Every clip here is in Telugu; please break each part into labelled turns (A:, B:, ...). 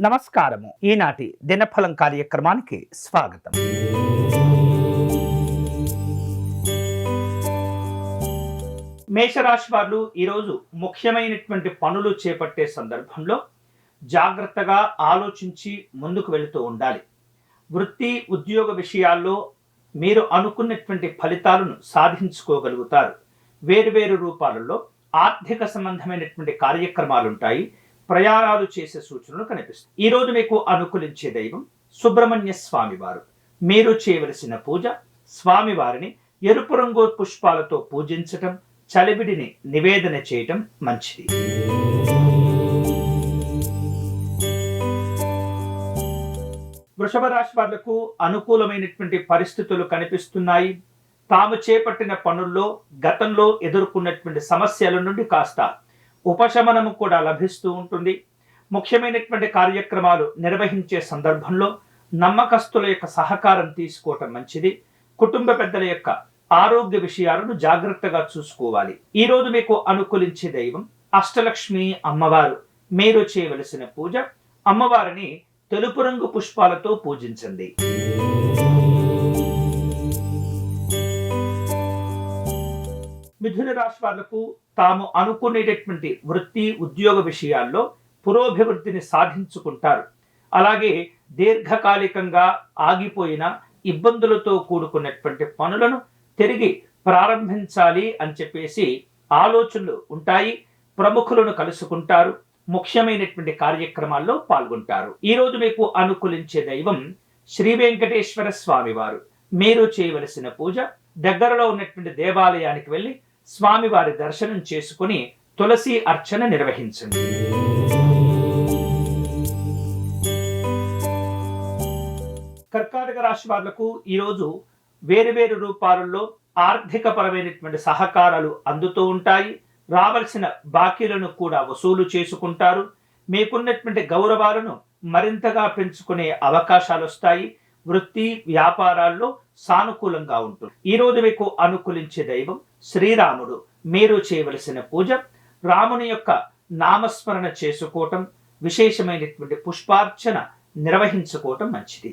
A: నమస్కారము. ఈనాటి దినఫలం కార్యక్రమానికి స్వాగతం. మేషరాశి వారు ఈరోజు ముఖ్యమైనటువంటి పనులు చేపట్టే సందర్భంలో జాగ్రత్తగా ఆలోచించి ముందుకు వెళుతూ ఉండాలి. వృత్తి ఉద్యోగ విషయాల్లో మీరు అనుకున్నటువంటి ఫలితాలను సాధించుకోగలుగుతారు. వేరువేరు రూపాలలో ఆర్థిక సంబంధమైనటువంటి కార్యక్రమాలు ఉంటాయి. ప్రయాణాలు చేసే సూచనలు కనిపిస్తాయి. ఈ రోజు మీకు అనుకూలించే దైవం సుబ్రహ్మణ్య స్వామి వారు. మీరు చేయవలసిన పూజ స్వామివారిని ఎరుపు రంగు పుష్పాలతో పూజించటం, చలివిడిని నివేదన చేయటం మంచిది. వృషభ రాశి వాళ్లకు అనుకూలమైనటువంటి పరిస్థితులు కనిపిస్తున్నాయి. తాము చేపట్టిన పనుల్లో గతంలో ఎదుర్కొన్నటువంటి సమస్యల నుండి కాస్త ఉపశమనము కూడా లభిస్తూ ఉంటుంది. ముఖ్యమైనటువంటి కార్యక్రమాలు నిర్వహించే సందర్భంలో నమ్మకస్తుల యొక్క సహకారం తీసుకోవటం మంచిది. కుటుంబ పెద్దల యొక్క ఆరోగ్య విషయాలను జాగ్రత్తగా చూసుకోవాలి. ఈ రోజు మీకు అనుకూలించే దైవం అష్టలక్ష్మి అమ్మవారు. మీరు చేయవలసిన పూజ అమ్మవారిని తెలుపు రంగు పుష్పాలతో పూజించండి. మిథున రాశి వాళ్లకు తాము అనుకునేటటువంటి వృత్తి ఉద్యోగ విషయాల్లో పురోభివృద్ధిని సాధించుకుంటారు. అలాగే దీర్ఘకాలికంగా ఆగిపోయిన ఇబ్బందులతో కూడుకున్నటువంటి పనులను తిరిగి ప్రారంభించాలి అని చెప్పేసి ఆలోచనలు ఉంటాయి. ప్రముఖులను కలుసుకుంటారు. ముఖ్యమైనటువంటి కార్యక్రమాల్లో పాల్గొంటారు. ఈ రోజు మీకు అనుకూలించే దైవం శ్రీ వెంకటేశ్వర స్వామి వారు. మీరు చేయవలసిన పూజ దగ్గరలో ఉన్నటువంటి దేవాలయానికి వెళ్ళి స్వామివారి దర్శనం చేసుకుని తులసి అర్చన నిర్వహించండి. కర్కాటక రాశి వాళ్లకు ఈరోజు వేరువేరు రూపాలలో ఆర్థిక పరమైనటువంటి సహకారాలు అందుతూ ఉంటాయి. రావాల్సిన బాకీలను కూడా వసూలు చేసుకుంటారు. మీకున్నటువంటి గౌరవాలను మరింతగా పెంచుకునే అవకాశాలు వస్తాయి. వృత్తి వ్యాపారాల్లో సానుకూలంగా ఉంటుంది. ఈ రోజు మీకు అనుకూలించే దైవం శ్రీరాముడు. మీరు చేయవలసిన పూజ రాముని యొక్క నామస్మరణ చేసుకోవటం, విశేషమైనటువంటి పుష్పార్చన నిర్వహించుకోవటం మంచిది.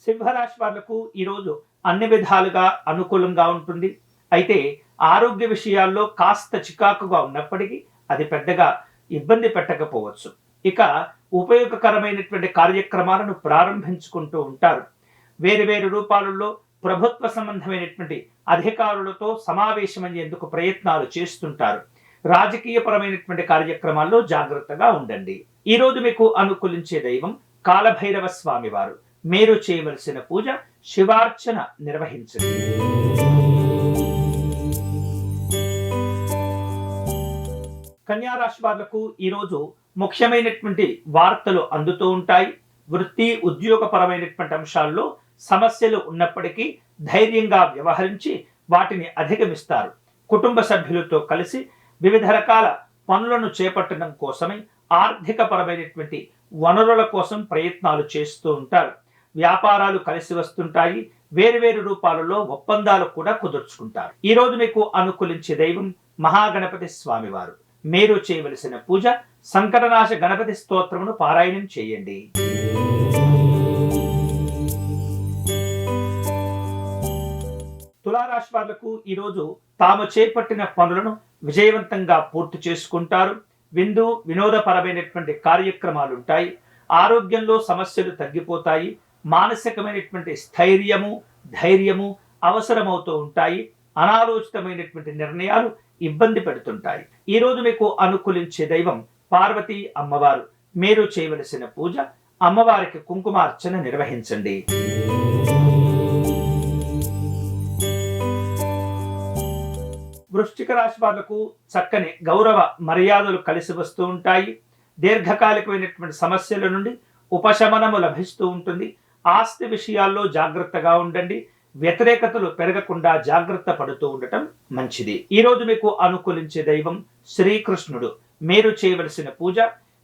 A: సింహరాశి వాళ్లకు ఈరోజు అన్ని విధాలుగా అనుకూలంగా ఉంటుంది. అయితే ఆరోగ్య విషయాల్లో కాస్త చికాకుగా ఉన్నప్పటికీ అది పెద్దగా ఇబ్బంది పెట్టకపోవచ్చు. ఇక ఉపయోగకరమైనటువంటి కార్యక్రమాలను ప్రారంభించుకుంటూ ఉంటారు. వేరువేరు రూపాలలో ప్రభుత్వ సంబంధమైనటువంటి అధికారులతో సమావేశమయ్యేందుకు ప్రయత్నాలు చేస్తుంటారు. రాజకీయపరమైనటువంటి కార్యక్రమాల్లో జాగ్రత్తగా ఉండండి. ఈ రోజు మీకు అనుకూలించే దైవం కాలభైరవ స్వామి వారు. మీరు చేయవలసిన పూజ శివార్చన నిర్వహించండి. కన్యా రాశి వాళ్లకు ఈరోజు ముఖ్యమైనటువంటి వార్తలు అందుతూ ఉంటాయి. వృత్తి ఉద్యోగ పరమైనటువంటి అంశాల్లో సమస్యలు ఉన్నప్పటికీ ధైర్యంగా వ్యవహరించి వాటిని అధిగమిస్తారు. కుటుంబ సభ్యులతో కలిసి వివిధ రకాల పనులను చేపట్టడం కోసమే ఆర్థిక పరమైనటువంటి వనరుల కోసం ప్రయత్నాలు చేస్తూ ఉంటారు. వ్యాపారాలు కలిసి వస్తుంటాయి. వేరువేరు రూపాలలో ఒప్పందాలు కూడా కుదుర్చుకుంటారు. ఈ రోజు మీకు అనుకూలించే దైవం మహాగణపతి స్వామి వారు. మీరు చేయవలసిన పూజ సంకటనాశ గణపతి స్తోత్రమును పారాయణం చేయండి. తులారాశి వాళ్లకు ఈరోజు తాము చేపట్టిన పనులను విజయవంతంగా పూర్తి చేసుకుంటారు. విందు వినోదపరమైనటువంటి కార్యక్రమాలు ఉంటాయి. ఆరోగ్యంలో సమస్యలు తగ్గిపోతాయి. మానసికమైనటువంటి స్థైర్యము ధైర్యము అవసరమవుతూ ఉంటాయి. అనాలోచితమైనటువంటి నిర్ణయాలు ఇబ్బంది పెడుతుంటాయి. ఈ రోజు మీకు అనుకూలించే దైవం పార్వతీ అమ్మవారు. మీరు చేయవలసిన పూజ అమ్మవారికి కుంకుమార్చన నిర్వహించండి. వృశ్చిక రాశి వాళ్లకు చక్కని గౌరవ మర్యాదలు కలిసి వస్తూ ఉంటాయి. దీర్ఘకాలికమైనటువంటి సమస్యల నుండి ఉపశమనము లభిస్తూ ఉంటుంది. ఆస్తి విషయాల్లో జాగ్రత్తగా ఉండండి. వ్యతిరేకతలు పెరగకుండా జాగ్రత్త పడుతూ ఉండటం మంచిది. ఈ రోజు మీకు అనుకూలించే దైవం శ్రీకృష్ణుడు. మీరు చేయవలసిన పూజ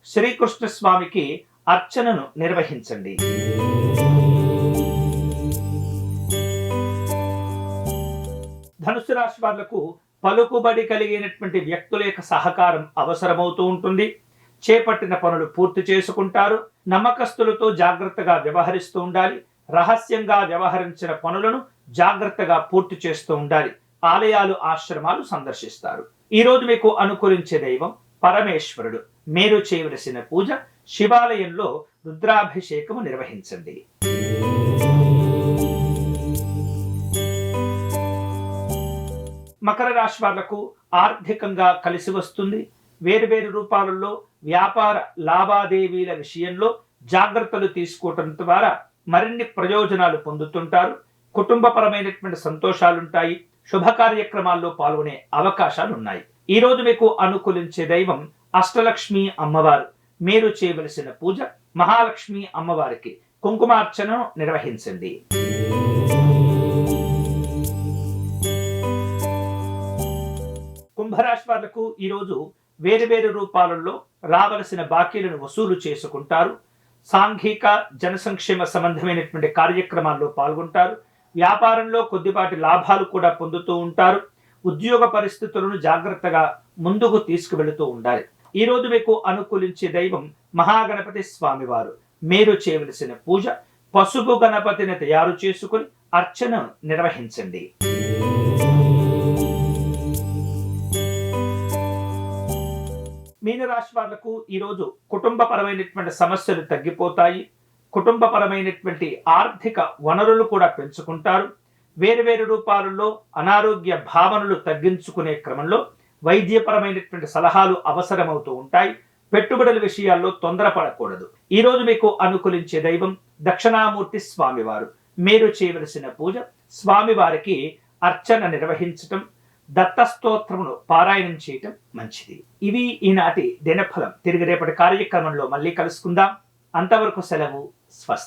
A: శ్రీకృష్ణ స్వామికి అర్చనను నిర్వహించండి. ధనుసు రాశి వాళ్లకు పలుకుబడి కలిగినటువంటి వ్యక్తుల యొక్క సహకారం అవసరమవుతూ ఉంటుంది. చేపట్టిన పనులు పూర్తి చేసుకుంటారు. నమ్మకస్తులతో జాగ్రత్తగా వ్యవహరిస్తూ ఉండాలి. రహస్యంగా వ్యవహరించిన పనులను జాగ్రత్తగా పూర్తి చేస్తూ ఉండాలి. ఆలయాలు, ఆశ్రమాలు సందర్శిస్తారు. ఈ రోజు మీకు అనుకూలించే దైవం పరమేశ్వరుడు. మీరు చేయవలసిన పూజ శివాలయంలో రుద్రాభిషేకము నిర్వహించండి. మకర రాశి వాళ్లకు ఆర్థికంగా కలిసి వస్తుంది. వేరువేరు రూపాలలో వ్యాపార లావాదేవీల విషయంలో జాగ్రత్తలు తీసుకోవటం ద్వారా మరిన్ని ప్రయోజనాలు పొందుతుంటారు. కుటుంబపరమైనటువంటి సంతోషాలుంటాయి. శుభ కార్యక్రమాల్లో పాల్గొనే అవకాశాలు ఉన్నాయి. ఈ రోజు మీకు అనుకూలించే దైవం అష్టలక్ష్మి అమ్మవారు. మీరు చేయవలసిన పూజ మహాలక్ష్మి అమ్మవారికి కుంకుమార్చనను నిర్వహించండి. కుంభరాశి వాళ్లకు ఈరోజు వేరువేరు రూపాలలో రావలసిన బాకీలను వసూలు చేసుకుంటారు. సాంఘిక జనసంక్షేమ సంబంధమైనటువంటి కార్యక్రమాల్లో పాల్గొంటారు. వ్యాపారంలో కొద్దిపాటి లాభాలు కూడా పొందుతూ ఉంటారు. ఉద్యోగ పరిస్థితులను జాగ్రత్తగా ముందుకు తీసుకువెళుతూ ఉండాలి. ఈ రోజు మీకు అనుకూలించే దైవం మహాగణపతి స్వామివారు. మీరు చేయవలసిన పూజ పసుపు గణపతిని తయారు చేసుకుని అర్చన నిర్వహించండి. మీనరాశి వాళ్లకు ఈరోజు కుటుంబపరమైనటువంటి సమస్యలు తగ్గిపోతాయి. కుటుంబపరమైనటువంటి ఆర్థిక వనరులు కూడా పెంచుకుంటారు. వేరువేరు రూపాలలో అనారోగ్య భావనలు తగ్గించుకునే క్రమంలో వైద్యపరమైనటువంటి సలహాలు అవసరమవుతూ ఉంటాయి. పెట్టుబడుల విషయాల్లో తొందరపడకూడదు. ఈ రోజు మీకు అనుకూలించే దైవం దక్షిణామూర్తి స్వామివారు. మీరు చేయవలసిన పూజ స్వామివారికి అర్చన నిర్వహించటం, దత్తస్తోత్రమును పారాయణం చేయటం మంచిది. ఇవి ఈనాటి దినఫలం. తిరిగి రేపటి కార్యక్రమంలో మళ్ళీ కలుసుకుందాం. అంతవరకు సెలవు. స్వస్తి.